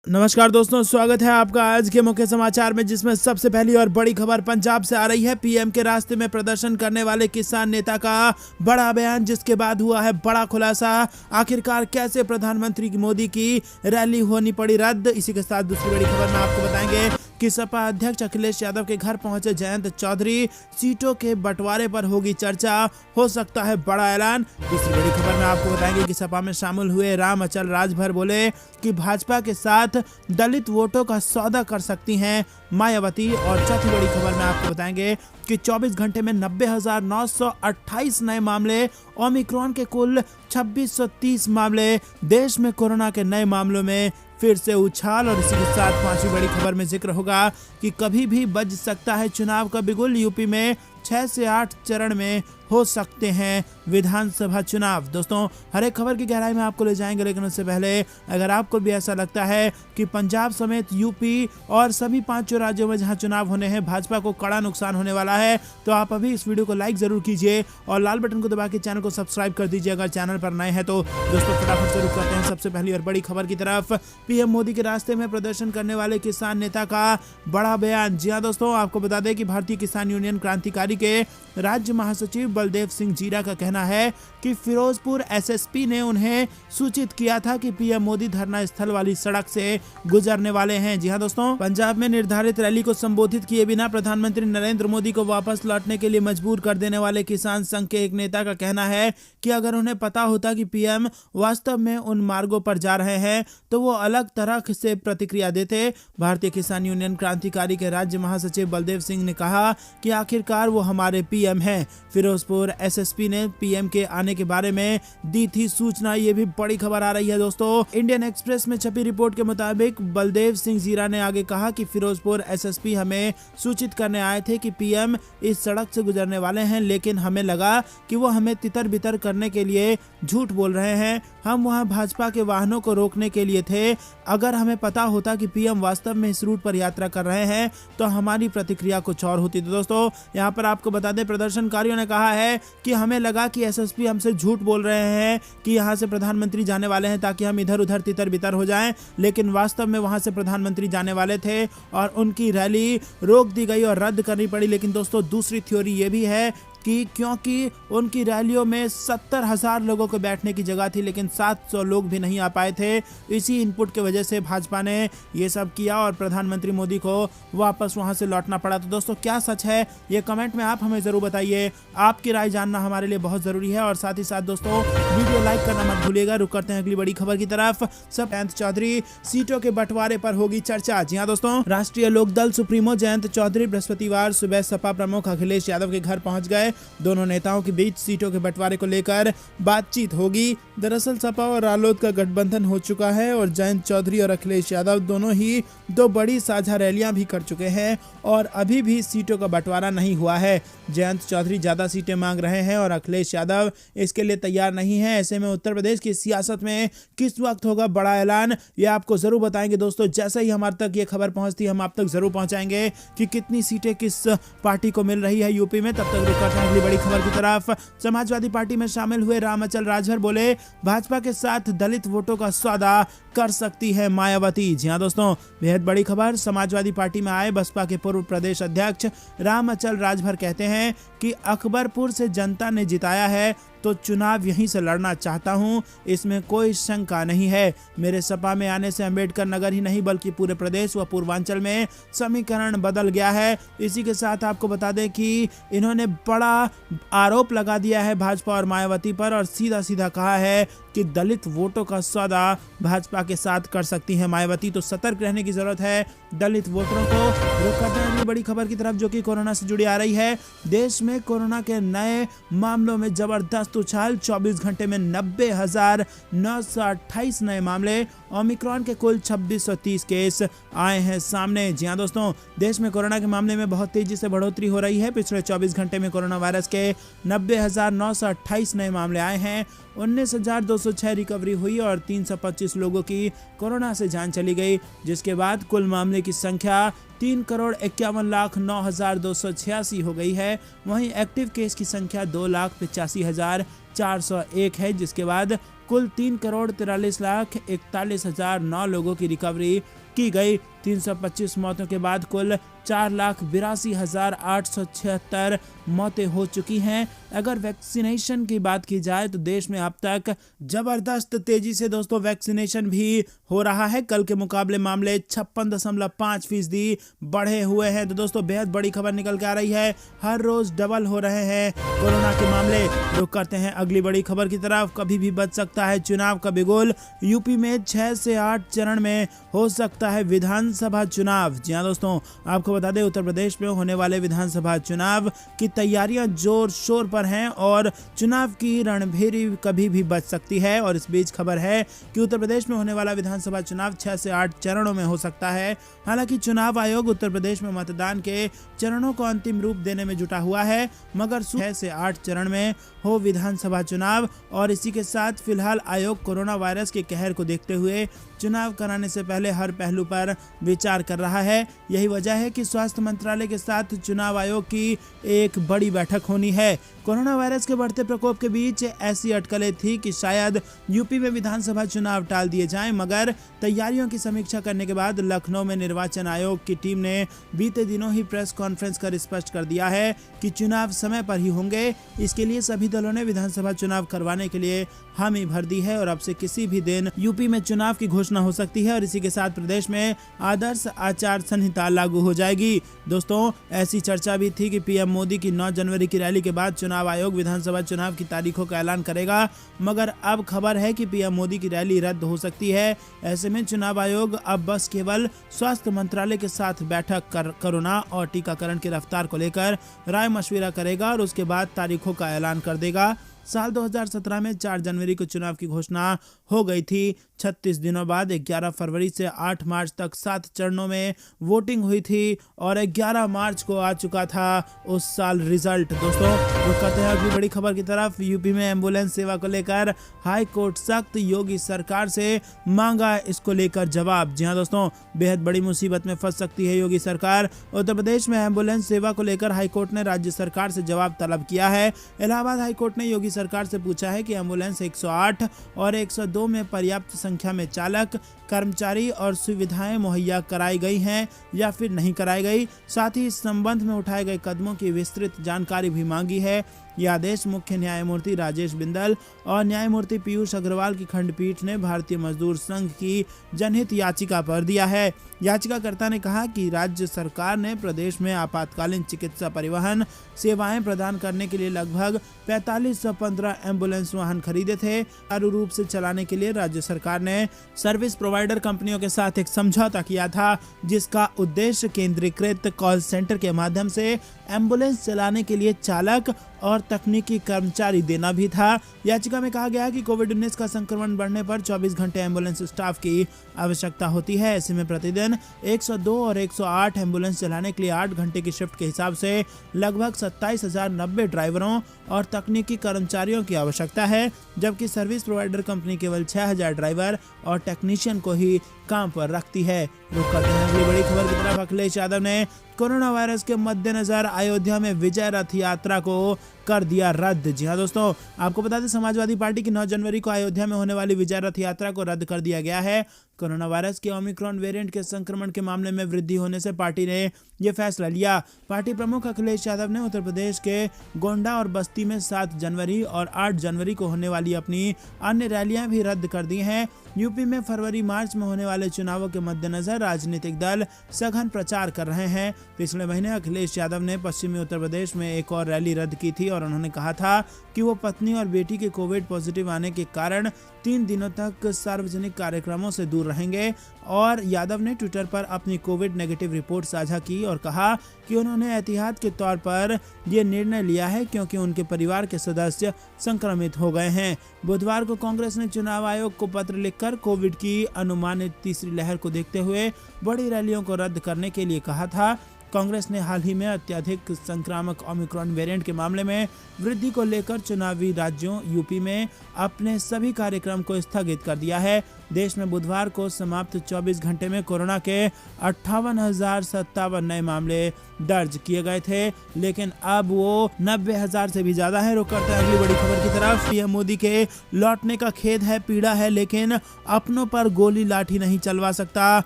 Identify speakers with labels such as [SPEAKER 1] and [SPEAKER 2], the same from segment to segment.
[SPEAKER 1] नमस्कार दोस्तों, स्वागत है आपका आज के मुख्य समाचार में, जिसमें सबसे पहली और बड़ी खबर पंजाब से आ रही है। पीएम के रास्ते में प्रदर्शन करने वाले किसान नेता का बड़ा बयान, जिसके बाद हुआ है बड़ा खुलासा। आखिरकार कैसे प्रधानमंत्री मोदी की रैली होनी पड़ी रद्द। इसी के साथ दूसरी बड़ी खबर में आपको बताएंगे कि सपा अध्यक्ष अखिलेश यादव के घर पहुंचे जयंत चौधरी। सीटों के बंटवारे पर होगी चर्चा, हो सकता है बड़ा ऐलान। तीसरी बड़ी खबर में आपको बताएंगे कि सपा में शामिल हुए राम अचल राजभर बोले कि भाजपा के साथ दलित वोटों का सौदा कर सकती हैं मायावती। और चौथी बड़ी खबर में आपको बताएंगे कि 24 घंटे में 90,928 नए मामले, ओमिक्रॉन के कुल 2630 मामले। देश में कोरोना के नए मामलों में फिर से उछाल। और इसी के साथ पांचवी बड़ी खबर में जिक्र होगा कि कभी भी बज सकता है चुनाव का बिगुल। यूपी में 6 से 8 चरण में हो सकते हैं विधानसभा चुनाव। दोस्तों, हर एक खबर की गहराई में आपको ले जाएंगे, लेकिन उससे पहले अगर आपको भी ऐसा लगता है कि पंजाब समेत यूपी और सभी 5 राज्यों में जहां चुनाव होने हैं भाजपा को कड़ा नुकसान होने वाला है, तो आप अभी इस वीडियो को लाइक जरूर कीजिए और लाल बटन को दबा के चैनल को सब्सक्राइब कर दीजिए अगर चैनल पर नए हैं तो। दोस्तों, फटाफट शुरू करते हैं सबसे पहली और बड़ी खबर की तरफ। पीएम मोदी के रास्ते में प्रदर्शन करने वाले किसान नेता का बड़ा बयान। जी हाँ दोस्तों, आपको बता दें कि भारतीय किसान यूनियन क्रांतिकारी के राज्य महासचिव बलदेव सिंह जीरा का कहना है कि फिरोजपुर एसएसपी ने उन्हें सूचित किया था कि पीएम मोदी धरना स्थल वाली सड़क से गुजरने वाले हैं। जी हाँ दोस्तों, पंजाब में निर्धारित रैली को संबोधित किए बिना प्रधानमंत्री नरेंद्र मोदी को वापस लौटने के लिए मजबूर कर देने वाले किसान संघ के एक नेता का कहना है कि अगर उन्हें पता होता कि पीएम वास्तव में उन मार्गों पर जा रहे हैं तो वो अलग तरह से प्रतिक्रिया देते। भारतीय किसान यूनियन क्रांतिकारी के राज्य महासचिव बलदेव सिंह ने कहा कि आखिरकार वो हमारे पीएम हैं। फिरोजपुर एसएसपी ने पीएम के आने के बारे में दी थी सूचना। ये भी बड़ी खबर आ रही है दोस्तों। इंडियन एक्सप्रेस में छपी रिपोर्ट के मुताबिक बलदेव सिंह जीरा ने आगे कहा कि फिरोजपुर एसएसपी हमें सूचित करने आए थे कि पीएम इस सड़क से गुजरने वाले हैं, लेकिन हमें लगा कि वो हमें तितर बितर करने के लिए झूठ बोल रहे हैं। हम वहां भाजपा के वाहनों को रोकने के लिए थे। अगर हमें पता होता कि पीएम वास्तव में इस रूट पर यात्रा कर रहे हैं तो हमारी प्रतिक्रिया कुछ और होती। तो दोस्तों, यहाँ पर आपको बता दें, प्रदर्शनकारियों ने कहा है कि हमें लगा कि एसएसपी हमसे झूठ बोल रहे हैं कि यहाँ से प्रधानमंत्री जाने वाले हैं ताकि हम इधर उधर तितर बितर हो जाएं, लेकिन वास्तव में वहां से प्रधानमंत्री जाने वाले थे और उनकी रैली रोक दी गई और रद्द करनी पड़ी। लेकिन दोस्तों, दूसरी थ्योरी ये भी है कि क्योंकि उनकी रैलियों में 70,000 लोगों को बैठने की जगह थी, लेकिन 700 लोग भी नहीं आ पाए थे। इसी इनपुट की वजह से भाजपा ने ये सब किया और प्रधानमंत्री मोदी को वापस वहां से लौटना पड़ा। तो दोस्तों, क्या सच है ये कमेंट में आप हमें जरूर बताइए। आपकी राय जानना हमारे लिए बहुत जरूरी है। और साथ ही साथ दोस्तों, वीडियो लाइक करना मत भूलिएगा। रुक करते हैं अगली बड़ी खबर की तरफ। सब जयंत चौधरी सीटों के बंटवारे पर होगी चर्चा। जी हाँ दोस्तों, राष्ट्रीय लोकदल सुप्रीमो जयंत चौधरी बृहस्पतिवार सुबह सपा प्रमुख अखिलेश यादव के घर पहुंच गए। दोनों नेताओं के बीच सीटों के बंटवारे को लेकर बातचीत होगी। दरअसल सपा और रालोद का गठबंधन हो चुका है और जयंत चौधरी और अखिलेश यादव दोनों ही 2 बड़ी साझा रैलियां भी कर चुके हैं और अभी भी सीटों का बंटवारा नहीं हुआ है। जयंत चौधरी ज्यादा सीटें मांग रहे हैं और अखिलेश यादव इसके लिए तैयार नहीं है। ऐसे में उत्तर प्रदेश की सियासत में किस वक्त होगा बड़ा ऐलान, ये आपको जरूर बताएंगे दोस्तों। जैसे ही हमारे तक ये खबर पहुंचती है हम आप तक जरूर पहुंचाएंगे कि कितनी सीटें किस पार्टी को मिल रही है यूपी में। तब तक रुक करते हैं अगली बड़ी खबर की तरफ। समाजवादी पार्टी में शामिल हुए राम अचल राजभर बोले भाजपा के साथ दलित वोटों का सौदा कर सकती है मायावती। जी हाँ दोस्तों, बेहद बड़ी खबर। समाजवादी पार्टी में आए बसपा के पूर्व प्रदेश अध्यक्ष राम अचल राजभर कहते हैं कि अकबरपुर से जनता ने जिताया है तो चुनाव यहीं से लड़ना चाहता हूं, इसमें कोई शंका नहीं है। मेरे सपा में आने से अंबेडकर नगर ही नहीं बल्कि पूरे प्रदेश व पूर्वांचल में समीकरण बदल गया है। इसी के साथ आपको बता दें कि इन्होंने बड़ा आरोप लगा दिया है भाजपा और मायावती पर और सीधा सीधा कहा है कि दलित वोटों का सौदा भाजपा के साथ कर सकती है मायावती। तो सतर्क रहने की जरूरत है दलित वोटरों को। रुक करते हैं बड़ी खबर की तरफ जो कि कोरोना से जुड़ी आ रही है। देश में कोरोना के नए मामलों में जबरदस्त उछाल। 24 घंटे में 90,928 नए मामले, ओमिक्रॉन के कुल 2630 केस आए हैं सामने। जी हाँ दोस्तों, देश में कोरोना के मामले में बहुत तेजी से बढ़ोतरी हो रही है। पिछले 24 घंटे में कोरोना वायरस के 90,928 नए मामले आए हैं। 19,206 रिकवरी हुई और 325 लोगों की कोरोना से जान चली गई, जिसके बाद कुल मामले की संख्या 3,51,09,286 हो गई है। वहीं एक्टिव केस की संख्या 2,85,401 है, जिसके बाद कुल 3,43,41,009 लोगों की रिकवरी की गई। 325 मौतों के बाद कुल 4,82,876 मौतें हो चुकी हैं। अगर वैक्सीनेशन की बात की जाए तो देश में अब तक जबरदस्त तेजी से दोस्तों वैक्सीनेशन भी हो रहा है। कल के मुकाबले मामले 56.5% बढ़े हुए हैं। तो दोस्तों बेहद बड़ी खबर निकल के आ रही है, हर रोज डबल हो रहे हैं कोरोना के मामले। रुक करते हैं अगली बड़ी खबर की तरफ। कभी भी बच सकता है चुनाव का बिगुल, यूपी में 6 से 8 चरण में हो सकता है विधानसभा चुनाव। जी हां दोस्तों, आपको बता दें उत्तर प्रदेश में होने वाले विधानसभा चुनाव की तैयारियां जोर शोर पर हैं और चुनाव की रणभेरी कभी भी बच सकती है। और इस बीच खबर है कि उत्तर प्रदेश में होने वाला विधानसभा चुनाव 6 से 8 चरणों में हो सकता है। हालांकि चुनाव आयोग उत्तर प्रदेश में मतदान के चरणों को अंतिम रूप देने में जुटा हुआ है, मगर 6 से 8 चरण में हो विधानसभा चुनाव। और इसी के साथ फिलहाल आयोग कोरोना वायरस के कहर को देखते हुए चुनाव कराने से पहले हर पहलू पर विचार कर रहा है। यही वजह है कि स्वास्थ्य मंत्रालय के साथ चुनाव आयोग की एक बड़ी बैठक होनी है। कोरोना वायरस के बढ़ते प्रकोप के बीच ऐसी अटकलें थी कि शायद यूपी में विधानसभा चुनाव टाल दिए जाएं, मगर तैयारियों की समीक्षा करने के बाद लखनऊ में निर्वाचन आयोग की टीम ने बीते दिनों ही प्रेस कॉन्फ्रेंस कर स्पष्ट कर दिया है कि चुनाव समय पर ही होंगे। इसके लिए सभी दलों ने विधानसभा चुनाव करवाने के लिए हामी भर दी है और अब से किसी भी दिन यूपी में चुनाव की घोषणा हो सकती है। और इसी के साथ प्रदेश में आदर्श आचार संहिता लागू हो जाएगी। दोस्तों ऐसी चर्चा भी थी कि पीएम मोदी की 9 जनवरी की रैली के बाद चुनाव आयोग विधानसभा चुनाव की तारीखों का ऐलान करेगा, मगर अब खबर है कि पीएम मोदी की रैली रद्द हो सकती है। ऐसे में चुनाव आयोग अब बस केवल स्वास्थ्य मंत्रालय के साथ बैठक कर कोरोना और टीकाकरण की रफ्तार को लेकर राय मशविरा करेगा और उसके बाद तारीखों का ऐलान कर देगा। साल 2017 में 4 जनवरी को चुनाव की घोषणा हो गई थी। 36 दिनों बाद 11 फरवरी से 8 मार्च तक 7 चरणों में वोटिंग हुई थी और 11 मार्च को आ चुका था उस साल रिजल्ट। दोस्तों वो कहते हैं अगली बड़ी खबर की तरफ। यूपी में एम्बुलेंस सेवा को लेकर हाई कोर्ट सख्त, योगी सरकार से मांगा इसको लेकर जवाब। जी हां दोस्तों, बेहद बड़ी मुसीबत में फंस सकती है योगी सरकार। उत्तर प्रदेश में एम्बुलेंस सेवा को लेकर हाईकोर्ट ने राज्य सरकार से जवाब तलब किया है। इलाहाबाद हाईकोर्ट ने योगी सरकार से पूछा है कि एम्बुलेंस 108 और 102 में पर्याप्त संख्या में चालक, कर्मचारी और सुविधाएं मुहैया कराई गई हैं या फिर नहीं कराई गई। साथ ही इस संबंध में उठाए गए कदमों की विस्तृत जानकारी भी मांगी है। यह आदेश मुख्य न्यायमूर्ति राजेश बिंदल और न्यायमूर्ति पीयूष अग्रवाल की खंडपीठ ने भारतीय मजदूर संघ की जनहित याचिका पर दिया है। याचिकाकर्ता ने कहा कि राज्य सरकार ने प्रदेश में आपातकालीन चिकित्सा परिवहन सेवाएं प्रदान करने के लिए लगभग 4515 एम्बुलेंस वाहन खरीदे थे। सुचारू रूप से चलाने के लिए राज्य सरकार ने सर्विस प्रोवाइडर कंपनियों के साथ एक समझौता किया था, जिसका उद्देश्य केंद्रीकृत कॉल सेंटर के माध्यम से एम्बुलेंस चलाने के लिए चालक और तकनीकी कर्मचारी देना भी था। याचिका में कहा गया है कि कोविड-19 का संक्रमण बढ़ने पर 24 घंटे एम्बुलेंस स्टाफ की आवश्यकता होती है। ऐसे में प्रतिदिन 102 और 108 एम्बुलेंस चलाने के लिए 8 घंटे की शिफ्ट के हिसाब से लगभग 27,090 ड्राइवरों और तकनीकी कर्मचारियों की आवश्यकता है, जबकि सर्विस प्रोवाइडर कंपनी केवल 6,000 ड्राइवर और टेक्नीशियन को ही काम पर रखती है। रुक करते हैं अगली बड़ी खबर की तरफ। अखिलेश यादव ने कोरोना वायरस के मद्देनजर अयोध्या में विजय रथ यात्रा को कर दिया रद्द। जी हां दोस्तों, आपको बता दें समाजवादी पार्टी की 9 जनवरी को अयोध्या में होने वाली विजय रथ यात्रा को रद्द कर दिया गया है। कोरोना वायरस के ओमिक्रॉन वेरिएंट के संक्रमण के मामले में वृद्धि होने से पार्टी ने यह फैसला लिया। पार्टी प्रमुख अखिलेश यादव ने उत्तर प्रदेश के गोंडा और बस्ती में 7 जनवरी और 8 जनवरी को होने वाली अपनी अन्य रैलियां भी रद्द कर दी हैं। यूपी में फरवरी मार्च में होने वाले चुनावों के मद्देनजर राजनीतिक दल सघन प्रचार कर रहे हैं। पिछले महीने अखिलेश यादव ने पश्चिमी उत्तर प्रदेश में एक और रैली रद्द की थी और उन्होंने कहा था कि वो पत्नी और बेटी के कोविड पॉजिटिव आने के कारण 3 दिनों तक सार्वजनिक कार्यक्रमों से दूर रहेंगे। और यादव ने ट्विटर पर अपनी कोविड नेगेटिव रिपोर्ट साझा की और कहा कि उन्होंने एहतियात के तौर पर ये निर्णय लिया है क्योंकि उनके परिवार के सदस्य संक्रमित हो गए हैं। बुधवार को कांग्रेस ने चुनाव आयोग को पत्र लिखकर कोविड की अनुमानित तीसरी लहर को देखते हुए बड़ी रैलियों को रद्द करने के लिए कहा था। कांग्रेस ने हाल ही में अत्यधिक संक्रामक ओमिक्रॉन वेरिएंट के मामले में वृद्धि को लेकर चुनावी राज्यों यूपी में अपने सभी कार्यक्रम को स्थगित कर दिया है। देश में बुधवार को समाप्त 24 घंटे में कोरोना के 58,057 नए मामले दर्ज किए गए थे, लेकिन अब वो 90,000 से भी ज्यादा है। रुक करते हैं अगली बड़ी खबर की तरफ। पीएम मोदी के लौटने का खेद है, पीड़ा है, लेकिन अपनों पर गोली लाठी नहीं चलवा सकता।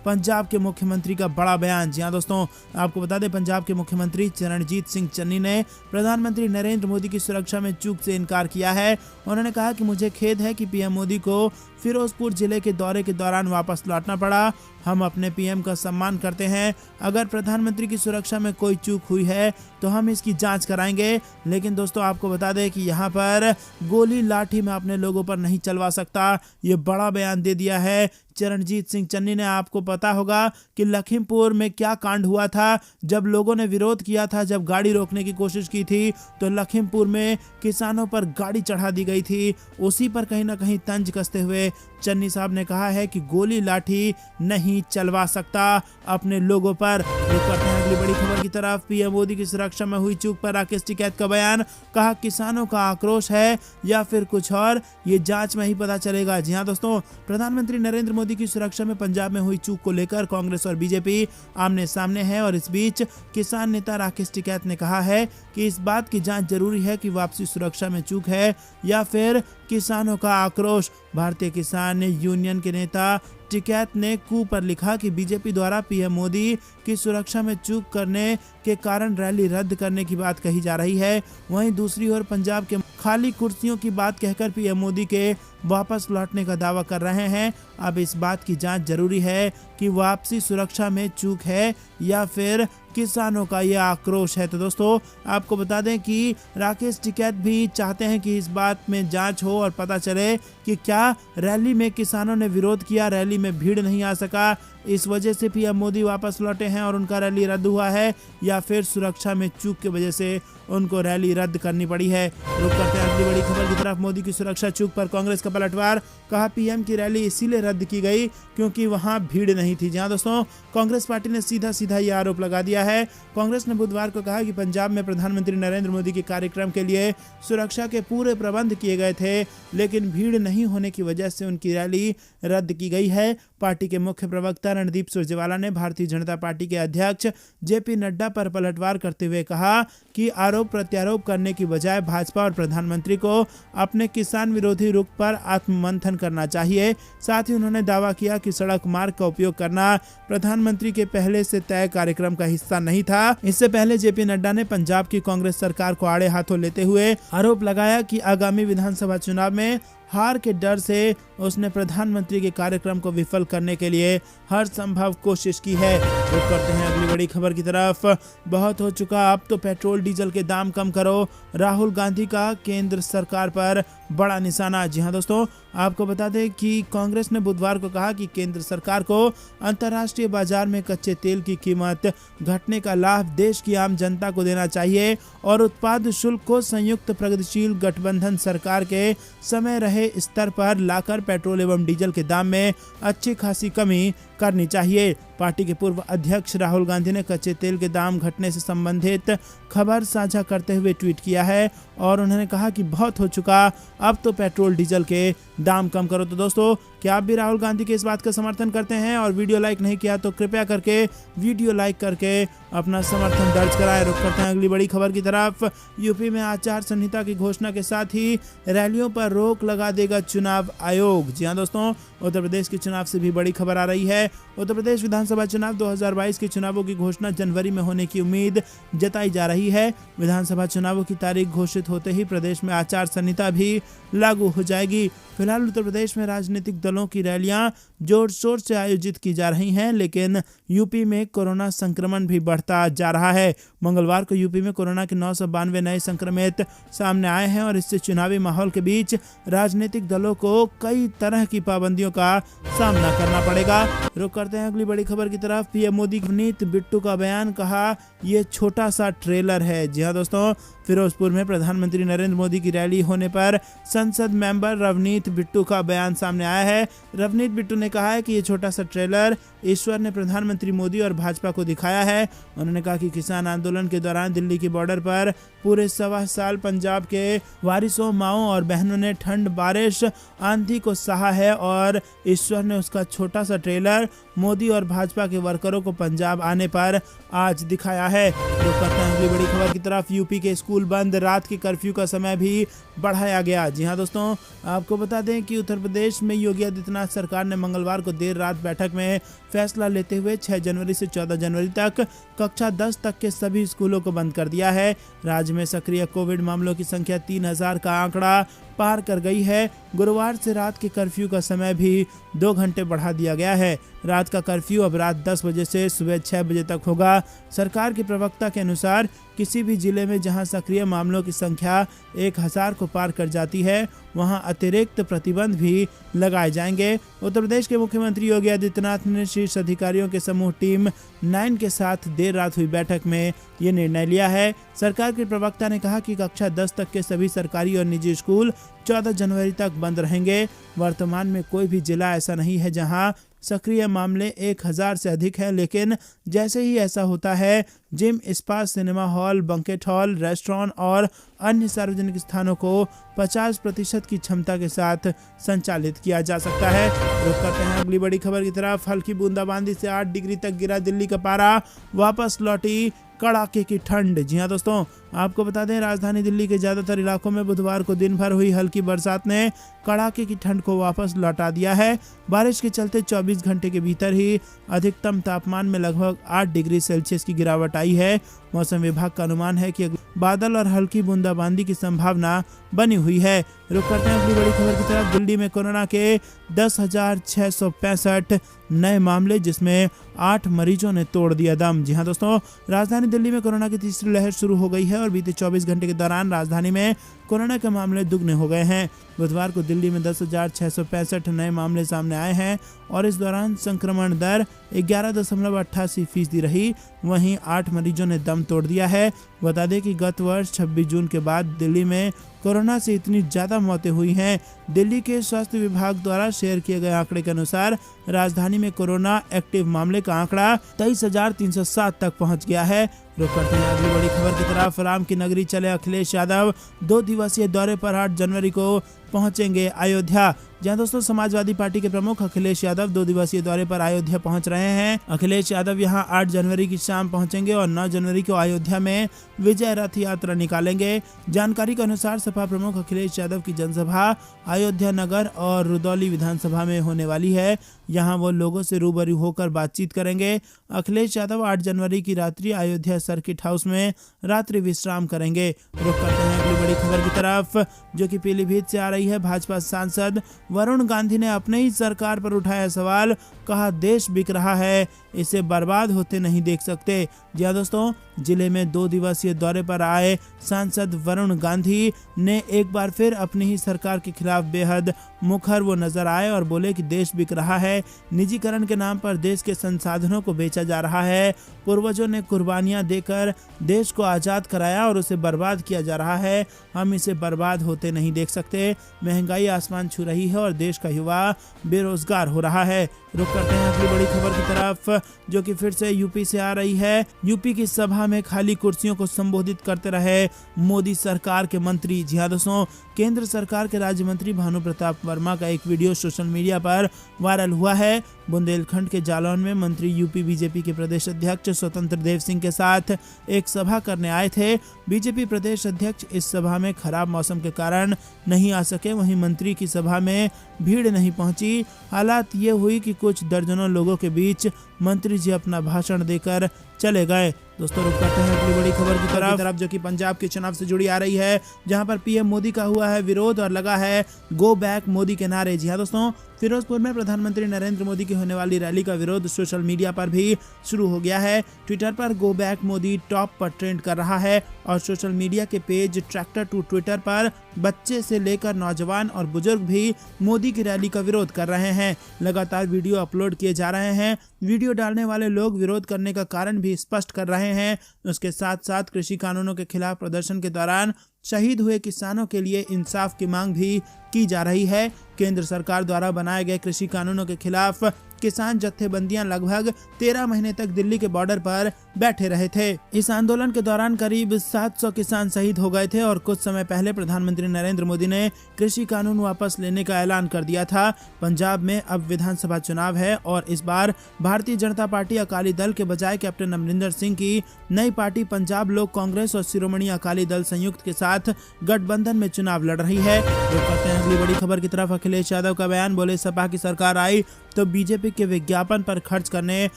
[SPEAKER 1] पंजाब के मुख्यमंत्री का बड़ा बयान। जी हाँ दोस्तों, आपको बता दें पंजाब के मुख्यमंत्री चरणजीत सिंह चन्नी ने प्रधानमंत्री नरेंद्र मोदी की सुरक्षा में चूक से इनकार किया है। उन्होंने कहा कि मुझे खेद है कि पीएम मोदी को फिरोजपुर जिले के दौरे के दौरान वापस लौटना पड़ा। हम अपने पीएम का सम्मान करते हैं। अगर प्रधानमंत्री की सुरक्षा में कोई चूक हुई है तो हम इसकी जांच कराएंगे, लेकिन दोस्तों आपको बता दें कि यहाँ पर गोली लाठी में अपने लोगों पर नहीं चलवा सकता। ये बड़ा बयान दे दिया है चरणजीत सिंह चन्नी ने। आपको पता होगा कि लखीमपुर में क्या कांड हुआ था, जब लोगों ने विरोध किया था, जब गाड़ी रोकने की कोशिश की थी तो लखीमपुर में किसानों पर गाड़ी चढ़ा दी गई थी। उसी पर कहीं ना कहीं तंज कसते हुए चन्नी साहब ने कहा है कि गोली लाठी नहीं चलवा सकता अपने लोगों पर। करते हैं अगली बड़ी खबर की तरफ। पीएम मोदी की सुरक्षा में हुई चूक पर राकेश टिकैत का बयान। कहा किसानों का आक्रोश है या फिर कुछ और, ये जांच में ही पता चलेगा। जी हाँ दोस्तों, प्रधानमंत्री नरेंद्र मोदी की सुरक्षा में पंजाब में हुई चूक को लेकर कांग्रेस और बीजेपी आमने सामने है, और इस बीच किसान नेता राकेश टिकैत ने कहा है कि इस बात की जांच जरूरी है कि वापसी सुरक्षा में चूक है या फिर किसानों का आक्रोश। भारतीय किसान यूनियन के नेता टिकैत ने कू पर लिखा कि बीजेपी द्वारा पीएम मोदी की सुरक्षा में चूक करने के कारण रैली रद्द करने की बात कही जा रही है। वहीं दूसरी ओर पंजाब के खाली कुर्सियों की बात कहकर पीएम मोदी के वापस लौटने का दावा कर रहे हैं। अब इस बात की जांच जरूरी है कि वापसी सुरक्षा में चूक है या फिर किसानों का यह आक्रोश है। तो दोस्तों आपको बता दें कि राकेश टिकैत भी चाहते हैं कि इस बात में जांच हो और पता चले कि क्या रैली में किसानों ने विरोध किया, रैली में भीड़ नहीं आ सका, इस वजह से पीएम मोदी वापस लौटे हैं और उनका रैली रद्द हुआ है, या फिर सुरक्षा में चूक की वजह से उनको रैली रद्द करनी पड़ी है। रुक करते हैं अगली बड़ी खबर की तरफ। मोदी की सुरक्षा चूक पर कांग्रेस का पलटवार। कहा पीएम की रैली इसीलिए रद्द की गई क्योंकि वहां भीड़ नहीं थी। जहां दोस्तों कांग्रेस पार्टी ने सीधा सीधा ये आरोप लगा दिया है। कांग्रेस ने बुधवार को कहा कि पंजाब में प्रधानमंत्री नरेंद्र मोदी के कार्यक्रम के लिए सुरक्षा के पूरे प्रबंध किए गए थे, लेकिन भीड़ नहीं होने की वजह से उनकी रैली रद्द की गई है। पार्टी के मुख्य प्रवक्ता रणदीप सुरजेवाला ने भारतीय जनता पार्टी के अध्यक्ष जेपी नड्डा पर पलटवार करते हुए कहा कि आरोप प्रत्यारोप करने की बजाय भाजपा और प्रधानमंत्री को अपने किसान विरोधी रुख पर आत्ममंथन करना चाहिए। साथ ही उन्होंने दावा किया कि सड़क मार्ग का उपयोग करना प्रधानमंत्री के पहले से तय कार्यक्रम का हिस्सा नहीं था। इससे पहले जेपी नड्डा ने पंजाब की कांग्रेस सरकार को आड़े हाथों लेते हुए आरोप लगाया कि आगामी विधानसभा चुनाव में हार के डर से उसने प्रधानमंत्री के कार्यक्रम को विफल करने के लिए हर संभव कोशिश की है। तो करते हैं अगली बड़ी खबर की तरफ। बहुत हो चुका, अब तो पेट्रोल डीजल के दाम कम करो। राहुल गांधी का केंद्र सरकार पर बड़ा निशाना। जी हां दोस्तों, आपको बता दें कि कांग्रेस ने बुधवार को कहा कि केंद्र सरकार को अंतर्राष्ट्रीय बाजार में कच्चे तेल की कीमत घटने का लाभ देश की आम जनता को देना चाहिए और उत्पाद शुल्क को संयुक्त प्रगतिशील गठबंधन सरकार के समय रहे स्तर पर लाकर पेट्रोल एवं डीजल के दाम में अच्छी खासी कमी करनी चाहिए। पार्टी के पूर्व अध्यक्ष राहुल गांधी ने कच्चे तेल के दाम घटने से संबंधित खबर साझा करते हुए ट्वीट किया है और उन्होंने कहा कि बहुत हो चुका, अब तो पेट्रोल डीजल के दाम कम करो। तो दोस्तों, क्या आप भी राहुल गांधी के इस बात का समर्थन करते हैं और वीडियो लाइक नहीं किया तो कृपया करके वीडियो लाइक करके अपना समर्थन दर्ज कराएं। रुक करते हैं अगली बड़ी खबर की तरफ। यूपी में आचार संहिता की घोषणा के साथ ही रैलियों पर रोक लगा देगा चुनाव आयोग। जी हां दोस्तों, उत्तर प्रदेश के चुनाव से भी बड़ी खबर आ रही है। उत्तर प्रदेश विधानसभा चुनाव 2022 के चुनावों की घोषणा जनवरी में होने की उम्मीद जताई जा रही है। विधानसभा चुनावों की तारीख घोषित होते ही प्रदेश में आचार संहिता भी लागू हो जाएगी। फिलहाल उत्तर प्रदेश में राजनीतिक दलों की रैलियां जोर शोर से आयोजित की जा रही हैं, लेकिन यूपी में कोरोना संक्रमण भी बढ़ता जा रहा है। मंगलवार को यूपी में कोरोना के 992 नए संक्रमित सामने आए हैं और इससे चुनावी माहौल के बीच राजनीतिक दलों को कई तरह की पाबंदियों का सामना करना पड़ेगा। रुक करते हैं अगली बड़ी खबर की तरफ। पीएम मोदी नवनीत बिट्टू का बयान। कहा यह छोटा सा ट्रेलर है। जी हाँ दोस्तों, फिरोजपुर में प्रधानमंत्री नरेंद्र मोदी की रैली होने पर संसद मेंबर रवनीत बिट्टू का बयान सामने आया है। रवनीत बिट्टू ने कहा है कि ये छोटा सा ट्रेलर ईश्वर ने प्रधानमंत्री मोदी और भाजपा को दिखाया है। उन्होंने कहा कि किसान आंदोलन के दौरान दिल्ली की बॉर्डर पर पूरे 1.25 साल पंजाब के वारिसों, माओं और बहनों ने ठंड, बारिश, आंधी को सहा है और ईश्वर ने उसका छोटा सा ट्रेलर मोदी और भाजपा के वर्करों को पंजाब आने पर आज दिखाया है। तो करते हैं अगली बड़ी खबर की तरफ। यूपी के स्कूल बंद, रात के कर्फ्यू का समय भी बढ़ाया गया। जी हां दोस्तों, आपको बता दें कि उत्तर प्रदेश में योगी आदित्यनाथ सरकार ने मंगलवार को देर रात बैठक में फैसला लेते हुए 6 जनवरी से 14 जनवरी तक कक्षा 10 तक के सभी स्कूलों को बंद कर दिया है। राज्य में सक्रिय कोविड मामलों की संख्या 3000 का आंकड़ा पार कर गई है। गुरुवार से रात के कर्फ्यू का समय भी 2 घंटे बढ़ा दिया गया है। रात का कर्फ्यू अब रात 10 बजे से सुबह 6 बजे तक होगा। सरकार के प्रवक्ता के अनुसार किसी भी जिले में जहां सक्रिय मामलों की संख्या 1000 को पार कर जाती है, वहां अतिरिक्त प्रतिबंध भी लगाए जाएंगे। उत्तर प्रदेश के मुख्यमंत्री योगी आदित्यनाथ ने शीर्ष अधिकारियों के समूह टीम 9 के साथ देर रात हुई बैठक में ये निर्णय लिया है। सरकार के प्रवक्ता ने कहा कि कक्षा 10 तक के सभी सरकारी और निजी स्कूल 14 जनवरी तक बंद रहेंगे। वर्तमान में कोई भी जिला ऐसा नहीं है जहां सक्रिय मामले 1000 से अधिक है, लेकिन जैसे ही ऐसा होता है, gym, spa, cinema hall, banquet hall, restaurant और अन्य सार्वजनिक स्थानों को 50% की क्षमता के साथ संचालित किया जा सकता है। रुक करते हैं अगली बड़ी खबर की तरफ। हल्की बूंदाबांदी से 8 डिग्री तक गिरा दिल्ली का पारा, वापस लौटी कड़ाके की ठंड। जी हां दोस्तों, आपको बता दें राजधानी दिल्ली के ज्यादातर इलाकों में बुधवार को दिन भर हुई हल्की बरसात ने कड़ाके की ठंड को वापस लौटा दिया है। बारिश के चलते 24 घंटे के भीतर ही अधिकतम तापमान में लगभग 8 डिग्री सेल्सियस की गिरावट आई है। मौसम विभाग का अनुमान है कि बादल और हल्की बूंदाबांदी की संभावना बनी हुई है। रुक करते हैं अगली बड़ी खबर की तरफ। दिल्ली में कोरोना के 10,665 नए मामले, जिसमें 8 मरीजों ने तोड़ दिया दम। जी हां दोस्तों, राजधानी दिल्ली में कोरोना की तीसरी लहर शुरू हो गई है और बीते 24 घंटे के दौरान राजधानी में कोरोना के मामले दुगने हो गए हैं। बुधवार को दिल्ली में 10,665 नए मामले सामने आए हैं और इस दौरान संक्रमण दर 11.88% रही। वहीं 8 मरीजों ने दम तोड़ दिया है। बता दें कि गत वर्ष 26 जून के बाद दिल्ली में कोरोना से इतनी ज्यादा मौतें हुई हैं। दिल्ली के स्वास्थ्य विभाग द्वारा शेयर किए गए आंकड़े के अनुसार राजधानी में कोरोना एक्टिव मामले का आंकड़ा 23,307 तक पहुंच गया है। रुक करते हैं अगली बड़ी खबर की तरफ। राम की नगरी चले अखिलेश यादव 2 दिवसीय दौरे पर 8 जनवरी को पहुंचेंगे अयोध्या। जहां दोस्तों समाजवादी पार्टी के प्रमुख अखिलेश यादव 2 दिवसीय दौरे पर अयोध्या पहुंच रहे हैं। अखिलेश यादव यहां 8 जनवरी की शाम पहुंचेंगे और 9 जनवरी को अयोध्या में विजय रथ यात्रा निकालेंगे। जानकारी के अनुसार सपा प्रमुख अखिलेश यादव की जनसभा अयोध्या नगर और रुदौली विधानसभा में होने वाली है। यहां वो लोगों से रूबरू होकर बातचीत करेंगे। अखिलेश यादव 8 जनवरी की रात्रि अयोध्या सर्किट हाउस में रात्रि विश्राम करेंगे। रुक करते हैं अगली बड़ी खबर की तरफ, जो कि पीलीभीत से आ रही है। भाजपा सांसद वरुण गांधी ने अपने ही सरकार पर उठाया सवाल, कहा देश बिक रहा है, इसे बर्बाद होते नहीं देख सकते। जी हां दोस्तों, जिले में 2 दिवसीय दौरे पर आए सांसद वरुण गांधी ने एक बार फिर अपनी ही सरकार के खिलाफ बेहद मुखर वो नजर आए और बोले कि देश बिक रहा है, निजीकरण के नाम पर देश के संसाधनों को बेचा जा रहा है, पूर्वजों ने कुर्बानियां देकर देश को आजाद कराया और उसे बर्बाद किया जा रहा है, हम इसे बर्बाद होते नहीं देख सकते। महंगाई आसमान छू रही है और देश का युवा बेरोजगार हो रहा है। रुक करते हैं अगली बड़ी खबर की तरफ, जो कि फिर से यूपी से आ रही है। यूपी की सभा में खाली कुर्सियों को संबोधित करते रहे मोदी सरकार के मंत्री। जी हां दोस्तों, केंद्र सरकार के राज्य मंत्री भानु प्रताप वर्मा का एक वीडियो सोशल मीडिया पर वायरल हुआ है। बुंदेलखंड के जालौन में मंत्री यूपी बीजेपी के प्रदेश अध्यक्ष स्वतंत्र देव सिंह के साथ एक सभा करने आए थे। बीजेपी प्रदेश अध्यक्ष इस सभा में खराब मौसम के कारण नहीं आ सके। वहीं मंत्री की सभा में भीड़ नहीं पहुंची। हालात ये हुई कि कुछ दर्जनों लोगों के बीच मंत्री जी अपना भाषण देकर चले गए। दोस्तों, रुक करते हैं अगली बड़ी खबर की तरफ, जो कि पंजाब के चुनाव से जुड़ी आ रही है, जहां पर पीएम मोदी का हुआ है विरोध और लगा है गो बैक मोदी के नारे। जी हां दोस्तों, फिरोजपुर में प्रधानमंत्री नरेंद्र मोदी की होने वाली रैली का विरोध सोशल मीडिया पर भी शुरू हो गया है। ट्विटर पर गो बैक मोदी टॉप पर ट्रेंड कर रहा है और सोशल मीडिया के पेज ट्रैक्टर टू ट्विटर पर बच्चे से लेकर नौजवान और बुजुर्ग भी मोदी की रैली का विरोध कर रहे हैं। लगातार वीडियो अपलोड किए जा रहे हैं। वीडियो डालने वाले लोग विरोध करने का कारण भी स्पष्ट कर रहे हैं। उसके साथ साथ कृषि कानूनों के खिलाफ प्रदर्शन के दौरान शहीद हुए किसानों के लिए इंसाफ की मांग भी की जा रही है। केंद्र सरकार द्वारा बनाए गए कृषि कानूनों के खिलाफ किसान जत्थेबंदियां लगभग 13 महीने तक दिल्ली के बॉर्डर पर बैठे रहे थे। इस आंदोलन के दौरान करीब 700 किसान शहीद हो गए थे और कुछ समय पहले प्रधानमंत्री नरेंद्र मोदी ने कृषि कानून वापस लेने का ऐलान कर दिया था। पंजाब में अब विधानसभा चुनाव है और इस बार भारतीय जनता पार्टी अकाली दल के बजाय कैप्टन अमरिंदर सिंह की नई पार्टी पंजाब लोक कांग्रेस और शिरोमणि अकाली दल संयुक्त के साथ गठबंधन में चुनाव लड़ रही है। करते हैं अगली बड़ी खबर की तरफ। अखिलेश यादव का बयान, बोले सपा की सरकार आई तो बीजेपी के विज्ञापन पर खर्च करने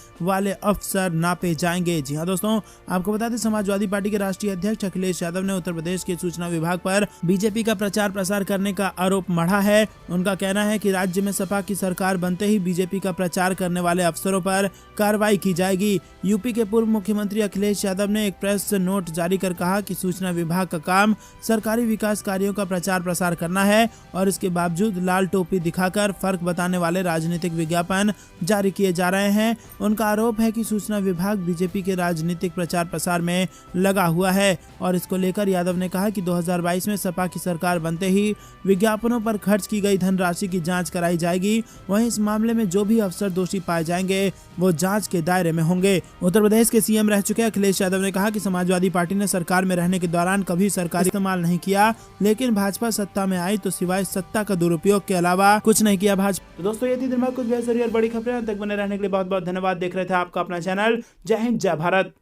[SPEAKER 1] वाले अफसर नापे जाएंगे। जी हां दोस्तों, आपको बता दें समाजवादी पार्टी के राष्ट्रीय अध्यक्ष अखिलेश यादव ने उत्तर प्रदेश के सूचना विभाग पर बीजेपी का प्रचार प्रसार करने का आरोप मढ़ा है। उनका कहना है कि राज्य में सपा की सरकार बनते ही बीजेपी का प्रचार करने वाले अफसरों पर कार्रवाई की जाएगी। यूपी के पूर्व मुख्यमंत्री अखिलेश यादव ने एक प्रेस नोट जारी कर कहा कि सूचना विभाग का काम सरकारी विकास कार्यों का प्रचार प्रसार करना है और इसके बावजूद लाल टोपी दिखाकर फर्क बताने वाले राजनीतिक विज्ञापन जारी किए जा रहे हैं। उनका आरोप है कि सूचना विभाग बीजेपी के राजनीतिक प्रचार प्रसार में लगा हुआ है और इसको लेकर यादव ने कहा कि 2022 में सपा की सरकार बनते ही विज्ञापनों पर खर्च की गई धनराशि की जांच कराई जाएगी। वहीं इस मामले में जो भी अफसर दोषी पाए जाएंगे वो जांच के दायरे में होंगे। उत्तर प्रदेश के सीएम रह चुके अखिलेश यादव ने कहा कि समाजवादी पार्टी ने सरकार में रहने के दौरान कभी सरकारी इस्तेमाल नहीं किया, लेकिन भाजपा सत्ता में आई तो सिवाय सत्ता का दुरुपयोग के अलावा कुछ नहीं किया भाजपा। तो दोस्तों, ये थी दिन भर कुछ बेहतरीन और बड़ी खबरें। तक बने रहने के लिए बहुत बहुत धन्यवाद। देख रहे थे आपका अपना चैनल। जय हिंद, जय भारत।